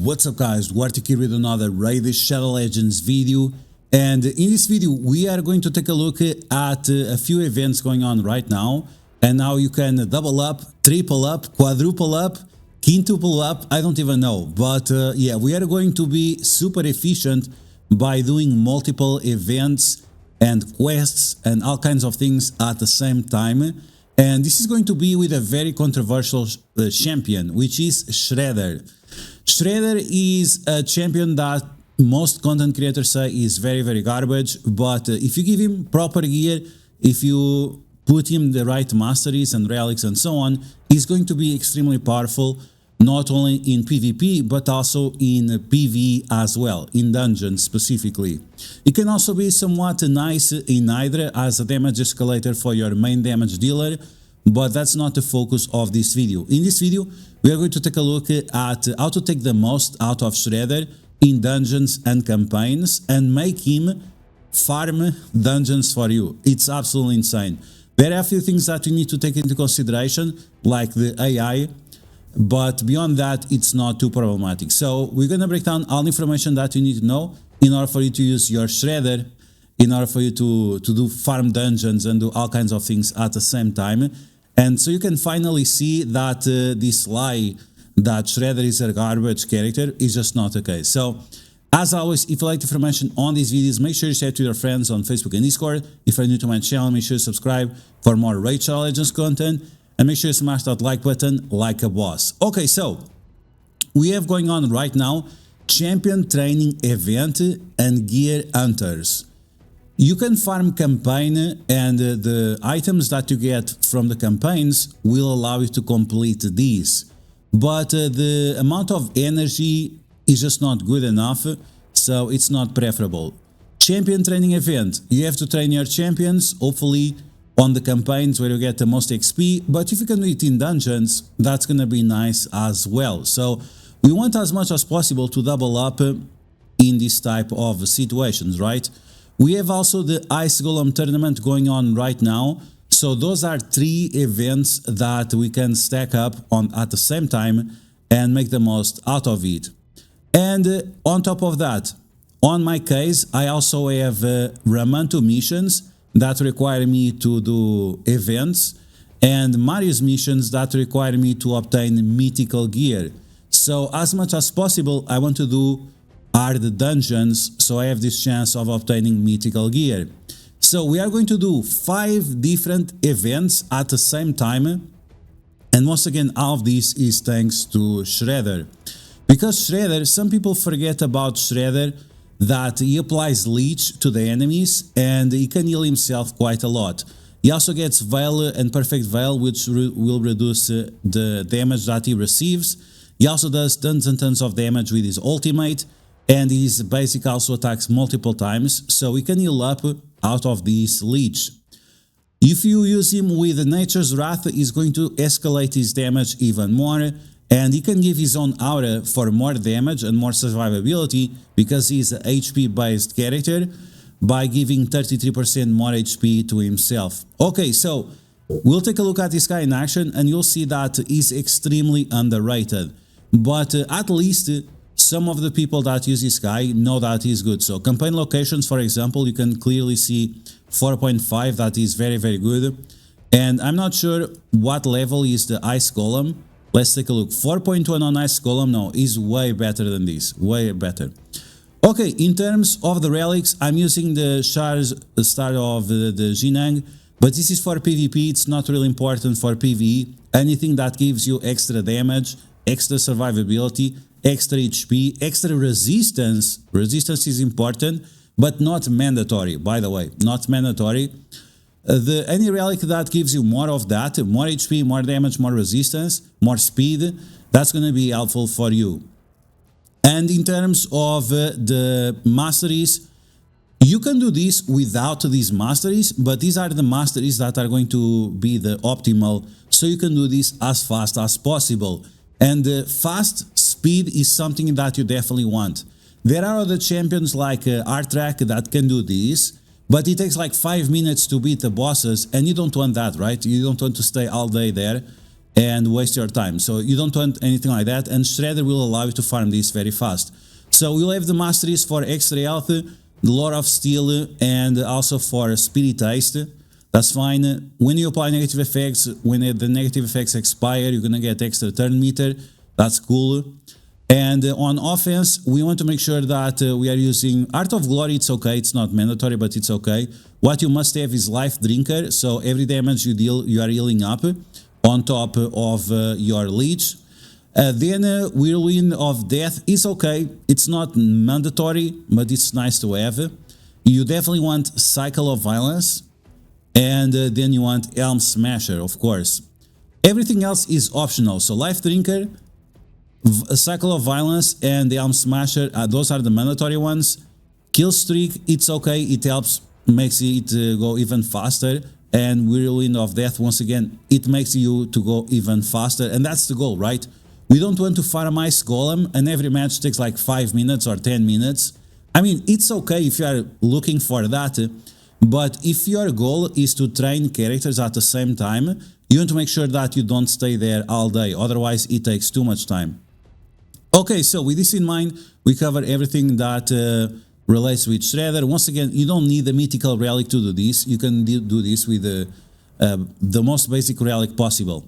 What's up guys, DuArktik here with another Raid Shadow Legends video, and in this video we are going to take a look at a few events going on right now, and now you can double up, triple up, quadruple up, quintuple up, I don't even know, but yeah, we are going to be super efficient by doing multiple events and quests and all kinds of things at the same time. And this is going to be with a very controversial champion, which is Shredder. Shredder is a champion that most content creators say is very garbage, but if you give him proper gear, if you put him the right masteries and relics and so on, he's going to be extremely powerful, not only in PvP, but also in PvE as well, in dungeons specifically. It can also be somewhat nice in Hydra as a damage escalator for your main damage dealer, but that's not the focus of this video. In this video, we are going to take a look at how to take the most out of Shredder in dungeons and campaigns and make him farm dungeons for you. It's absolutely insane. There are a few things that you need to take into consideration, like the AI, but beyond that, it's not too problematic. So we're going to break down all the information that you need to know in order for you to use your Shredder, in order for you to do farm dungeons and do all kinds of things at the same time. And so you can finally see that this lie that Shredder is a garbage character is just not the case. So as always, if you like the information on these videos, make sure you share it with your friends on Facebook and Discord. If you're new to my channel, make sure you subscribe for more Raid Shadow Legends content. And make sure you smash that like button like a boss. Okay, so we have going on right now champion training event and gear hunters. You can farm campaign, and the items that you get from the campaigns will allow you to complete these. But the amount of energy is just not good enough, so it's not preferable. Champion training event. You have to train your champions, hopefully on the campaigns where you get the most XP, but if you can do it in dungeons, that's gonna be nice as well. So we want as much as possible to double up in this type of situations, right? We have also the Ice Golem tournament going on right now, so those are 3 events that we can stack up on at the same time and make the most out of it. And on top of that, on my case, I also have Ramanto missions that require me to do events, and Mario's missions that require me to obtain mythical gear. So as much as possible, I want to do hard dungeons, so I have this chance of obtaining mythical gear. So we are going to do 5 different events at the same time, and once again, all of this is thanks to Shredder. Because Shredder, some people forget about Shredder, that he applies leech to the enemies and he can heal himself quite a lot. He also gets Veil and Perfect Veil, which will reduce the damage that he receives. He also does tons and tons of damage with his ultimate, and his basic also attacks multiple times, so he can heal up out of this leech. If you use him with Nature's Wrath, he's going to escalate his damage even more, and he can give his own aura for more damage and more survivability because he's an HP based character by giving 33% more HP to himself. Okay, so we'll take a look at this guy in action and you'll see that he's extremely underrated. But at least some of the people that use this guy know that he's good. So campaign locations, for example, you can clearly see 4.5, that is very good. And I'm not sure what level is the Ice Golem. Let's take a look. 4.1 on Ice Golem. No, is way better than this. Way better. Okay, in terms of the relics, I'm using the Star of the Jinang, but this is for PvP. It's not really important for PvE. Anything that gives you extra damage, extra survivability, extra HP, extra resistance. Resistance is important, but not mandatory, by the way. Not mandatory. Any relic that gives you more of that, more HP, more damage, more resistance, more speed, that's going to be helpful for you. And in terms of the masteries, you can do this without these masteries, but these are the masteries that are going to be the optimal, so you can do this as fast as possible. And fast speed is something that you definitely want. There are other champions like DuArktik that can do this, but it takes like 5 minutes to beat the bosses, and you don't want that, right? You don't want to stay all day there. and waste your time. So you don't want anything like that, and Shredder will allow you to farm this very fast. So we'll have the masteries for extra health, the Lord of Steel, and also for Spirit Taste. That's fine. When you apply negative effects, when the negative effects expire, you're gonna get extra turn meter. That's cool. And on offense, we want to make sure that we are using Art of Glory. It's okay, it's not mandatory, but it's okay. What you must have is Life Drinker, so every damage you deal, you are healing up on top of your Leech. Then Whirlwind of Death is okay, it's not mandatory, but it's nice to have. You definitely want Cycle of Violence, and then you want Helm Smasher, of course. Everything else is optional, so Life Drinker, a Cycle of Violence, and the Helm Smasher, those are the mandatory ones. Kill Streak, it's okay, it helps, makes it go even faster. And Whirlwind of Death, once again, it makes you to go even faster, and that's the goal, right? We don't want to farm Ice Golem, and every match takes like 5 minutes or 10 minutes. I mean, it's okay if you are looking for that, but if your goal is to train characters at the same time, you want to make sure that you don't stay there all day, otherwise it takes too much time. Okay, so with this in mind, we cover everything that relates with Shredder. Once again, you don't need a mythical relic to do this. You can do this with the most basic relic possible.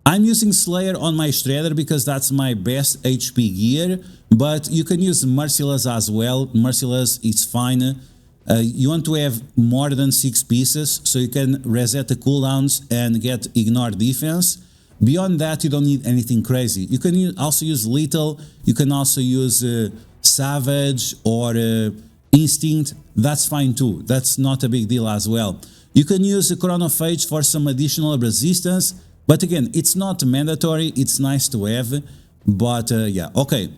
I'm using Slayer on my Shredder because that's my best HP gear, but you can use Merciless as well. Merciless is fine. You want to have more than 6 pieces, so you can reset the cooldowns and get Ignore Defense. Beyond that, you don't need anything crazy. You can also use Lethal, you can also use Savage or Instinct, that's fine too, that's not a big deal as well. You can use Chronophage for some additional resistance, but again, it's not mandatory, it's nice to have, but yeah, okay.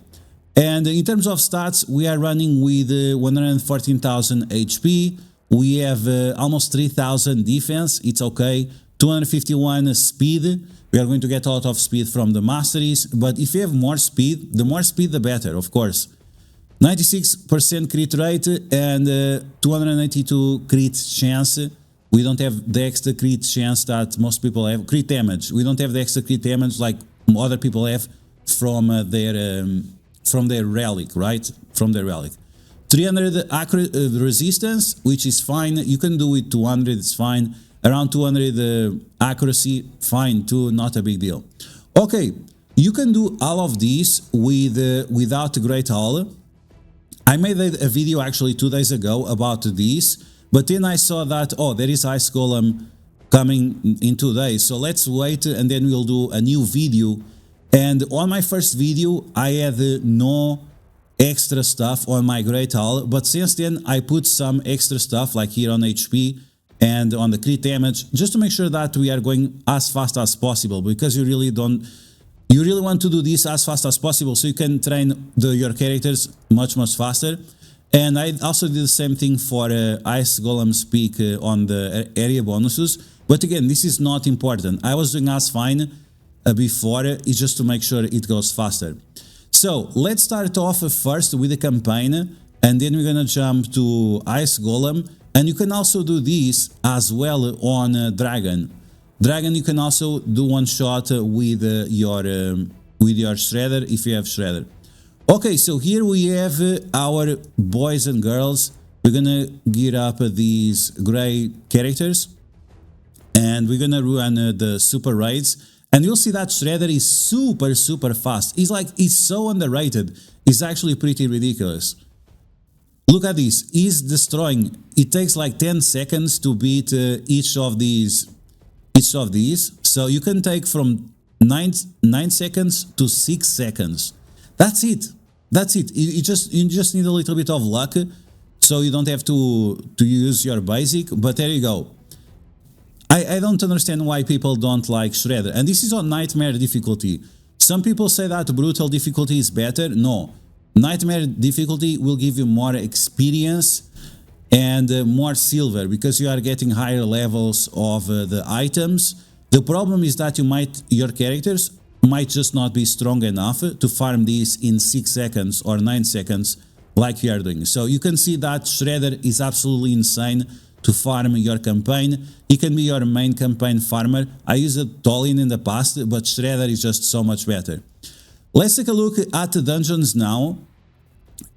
And in terms of stats, we are running with 114,000 HP, we have almost 3,000 defense, it's okay, 251 speed. We are going to get a lot of speed from the masteries, but if you have more speed, the better, of course. 96% crit rate and 282 crit chance. We don't have the extra crit chance that most people have. Crit damage. We don't have the extra crit damage like other people have from their relic, right? From their relic. 300 accurate resistance, which is fine. You can do it 200, it's fine. Around 200 accuracy, fine too, not a big deal. Okay, you can do all of these without Great Hall. I made a video actually 2 days ago about this, but then I saw that, oh, there is Ice Golem coming in 2 days, so let's wait and then we'll do a new video. And on my first video, I had no extra stuff on my Great Hall, but since then I put some extra stuff like here on HP, and on the crit damage, just to make sure that we are going as fast as possible, because you really want to do this as fast as possible so you can train your characters much faster. And I also did the same thing for Ice Golem's Peak on the area bonuses, but again, this is not important. I was doing as fine before, it's just to make sure it goes faster. So let's start off first with the campaign, and then we're gonna jump to Ice Golem. And you can also do this as well on Dragon. Dragon, you can also do one shot with your Shredder if you have Shredder. Okay, so here we have our boys and girls. We're gonna gear up these gray characters, and we're gonna run the super raids. And you'll see that Shredder is super fast. He's so underrated. It's actually pretty ridiculous. Look at this, he's destroying. It takes like 10 seconds to beat each of these. So you can take from 9 seconds to 6 seconds. That's it. You just need a little bit of luck, so you don't have to use your basic, but there you go. I don't understand why people don't like Shredder. And this is on Nightmare difficulty. Some people say that brutal difficulty is better. No. Nightmare difficulty will give you more experience and more silver, because you are getting higher levels of the items. The problem is that your characters might just not be strong enough to farm these in 6 seconds or 9 seconds like we are doing. So you can see that Shredder is absolutely insane. to farm your campaign. He can be your main campaign farmer. I used Tolin in the past, but Shredder is just so much better. Let's take a look at the dungeons now.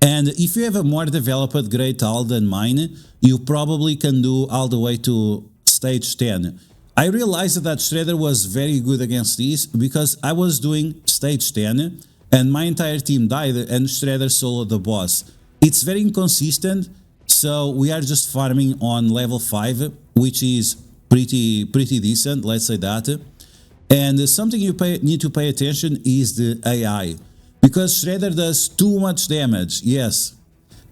And if you have a more developed Great Hall than mine, you probably can do all the way to stage 10. I realized that Shredder was very good against these because I was doing stage 10 and my entire team died and Shredder soloed the boss. It's very inconsistent, so we are just farming on level 5, which is pretty decent, let's say that. And something you need to pay attention is the AI, because Shredder does too much damage. Yes,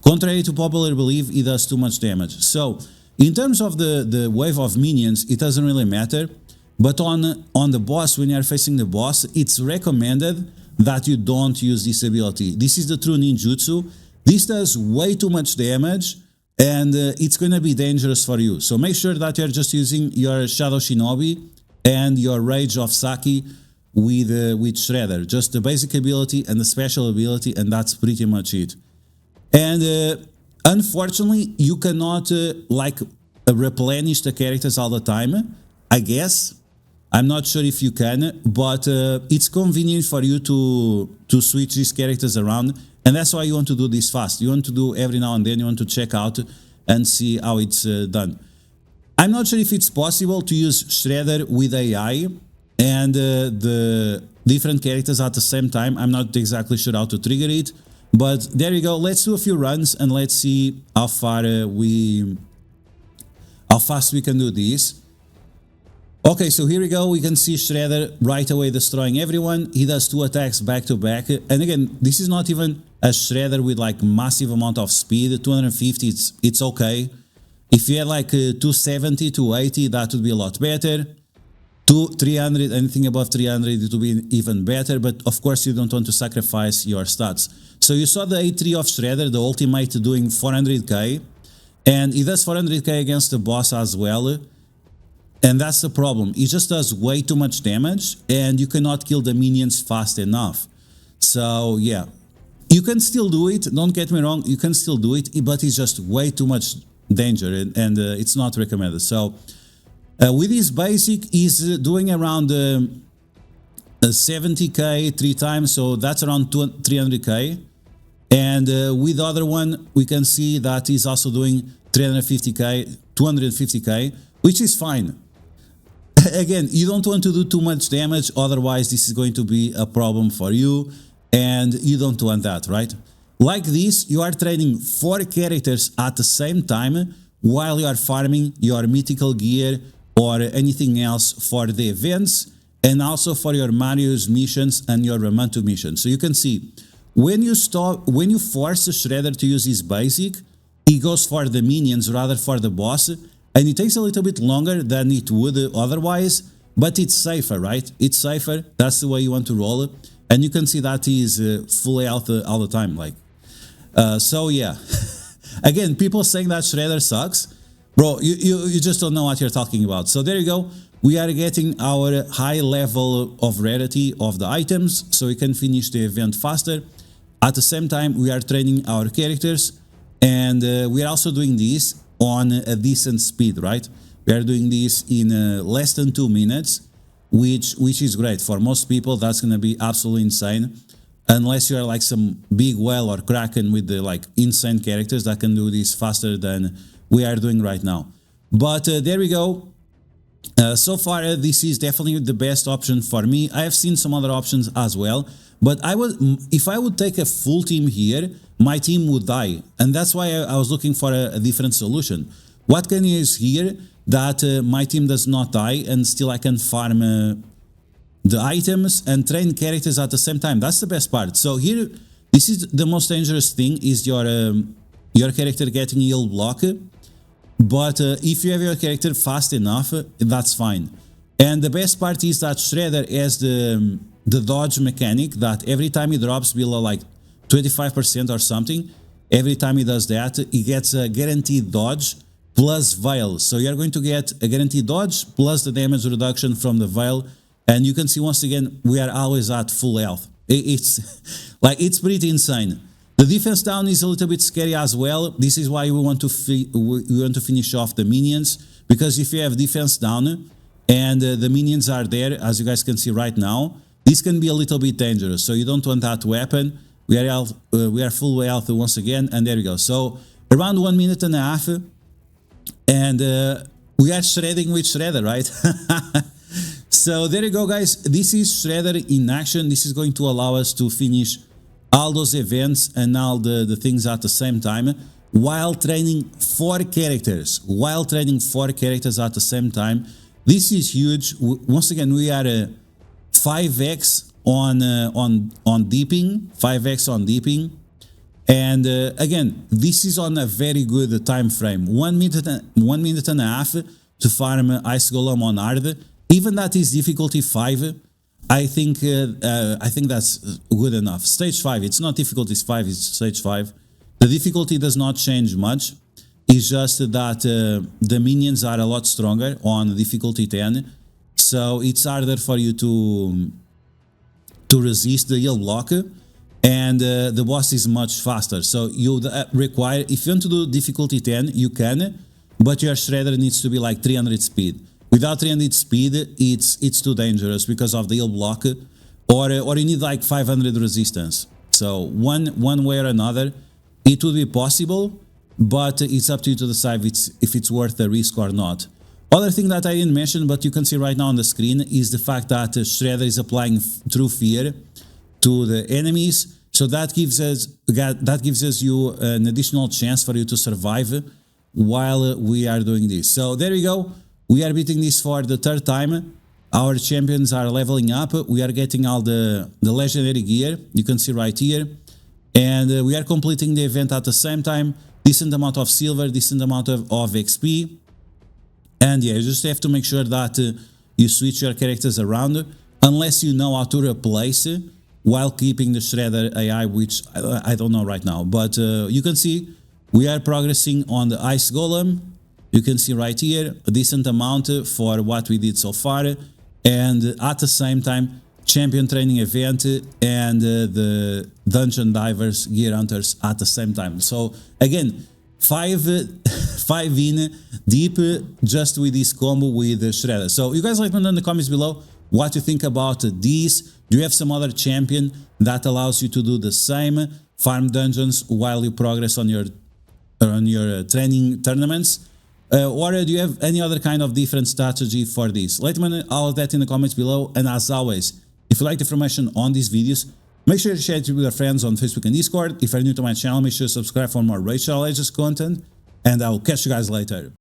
contrary to popular belief, he does too much damage. So in terms of the wave of minions, it doesn't really matter, but on the boss, when you are facing the boss, it's recommended that you don't use this ability. This is the true ninjutsu. This does way too much damage, and it's gonna be dangerous for you. So make sure that you're just using your Shadow Shinobi and your Rage of Saki with Shredder. Just the basic ability and the special ability, and that's pretty much it. And unfortunately, you cannot replenish the characters all the time, I guess. I'm not sure if you can, but it's convenient for you to switch these characters around, and that's why you want to do this fast. You want to do every now and then, you want to check out and see how it's done. I'm not sure if it's possible to use Shredder with AI and the different characters at the same time. I'm not exactly sure how to trigger it, but there you go. Let's do a few runs and let's see how fast we can do this. Okay, so here we go. We can see Shredder right away destroying everyone. He does 2 attacks back to back, and again, this is not even a Shredder with like massive amount of speed. 250, it's okay. If you had like 270, 280, that would be a lot better. 300, anything above 300, it would be even better, but of course you don't want to sacrifice your stats. So you saw the A3 of Shredder, the ultimate, doing 400k, and he does 400k against the boss as well. And that's the problem. He just does way too much damage, and you cannot kill the minions fast enough. So yeah, you can still do it, don't get me wrong, you can still do it, but it's just way too much danger, and it's not recommended. So with his basic, he's doing around 70k 3 times, so that's around 300k. And with the other one, we can see that he's also doing 350k, 250k, which is fine. Again, you don't want to do too much damage, otherwise this is going to be a problem for you, and you don't want that, right? Like this, you are training 4 characters at the same time while you are farming your mythical gear or anything else for the events, and also for your Mario's missions and your Ramantu missions. So you can see, when you force the Shredder to use his basic, he goes for the minions rather for the boss, and it takes a little bit longer than it would otherwise, but it's safer, right? It's safer, that's the way you want to roll it, and you can see that he is full health all the time, like. So yeah, again, people saying that Shredder sucks, bro, you just don't know what you're talking about. So there you go, we are getting our high level of rarity of the items, so we can finish the event faster. At the same time, we are training our characters, and we are also doing this on a decent speed, right? We are doing this in less than 2 minutes, which is great. For most people, that's gonna be absolutely insane, unless you are like some big whale or kraken with the like insane characters that can do this faster than we are doing right now. But there we go. So far, this is definitely the best option for me. I have seen some other options as well, but if I would take a full team here, my team would die, and that's why I was looking for a different solution. What can you use here that my team does not die, and still I can farm the items and train characters at the same time? That's the best part. So here, this is the most dangerous thing, is your character getting heal block. But if you have your character fast enough, that's fine. And the best part is that Shredder has the dodge mechanic, that every time he drops below like 25% or something, every time he does that, he gets a guaranteed dodge plus Veil. So you're going to get a guaranteed dodge plus the damage reduction from the Veil. And you can see once again, we are always at full health. It's like, it's pretty insane. The defense down is a little bit scary as well. This is why we want to finish off the minions, because if you have defense down and the minions are there, as you guys can see right now, this can be a little bit dangerous. So you don't want that to happen. We are full health once again, and there we go. So around 1.5 minutes, and we are shredding with Shredder, right? So there you go, guys. This is Shredder in action. This is going to allow us to finish all those events and all the things at the same time, while training 4 characters. While training 4 characters at the same time. This is huge. Once again, we are 5x on deeping, 5x on deeping. And again, this is on a very good time frame. 1 minute and a half to farm Ice Golem on hard. Even that is difficulty 5. I think that's good enough. Stage 5, it's not difficulty 5, it's stage 5. The difficulty does not change much. It's just that the minions are a lot stronger on difficulty 10. So it's harder for you to resist the heal block. And the boss is much faster. So you require, if you want to do difficulty 10, you can. But your Shredder needs to be like 300 speed. Without 300 speed, it's too dangerous because of the heal block, or you need like 500 resistance. So one way or another, it would be possible, but it's up to you to decide if it's worth the risk or not. Other thing that I didn't mention, but you can see right now on the screen, is the fact that Shredder is applying True Fear to the enemies. So that gives us you an additional chance for you to survive while we are doing this. So there we go. We are beating this for the 3rd time. Our champions are leveling up. We are getting all the legendary gear. You can see right here. And we are completing the event at the same time. Decent amount of silver, decent amount of XP. And yeah, you just have to make sure that you switch your characters around. Unless you know how to replace while keeping the Shredder AI, which I don't know right now. But you can see we are progressing on the Ice Golem. You can see right here a decent amount for what we did so far, and at the same time champion training event and the dungeon divers gear hunters at the same time. So again, 5 in deep just with this combo with Shredder. So you guys let me know in the comments below what you think about this. Do you have some other champion that allows you to do the same, farm dungeons while you progress on your training tournaments? Or do you have any other kind of different strategy for this? Let me know all of that in the comments below. And as always, if you like the information on these videos, make sure to share it with your friends on Facebook and Discord. If you're new to my channel, make sure to subscribe for more Racial Ages content. And I will catch you guys later.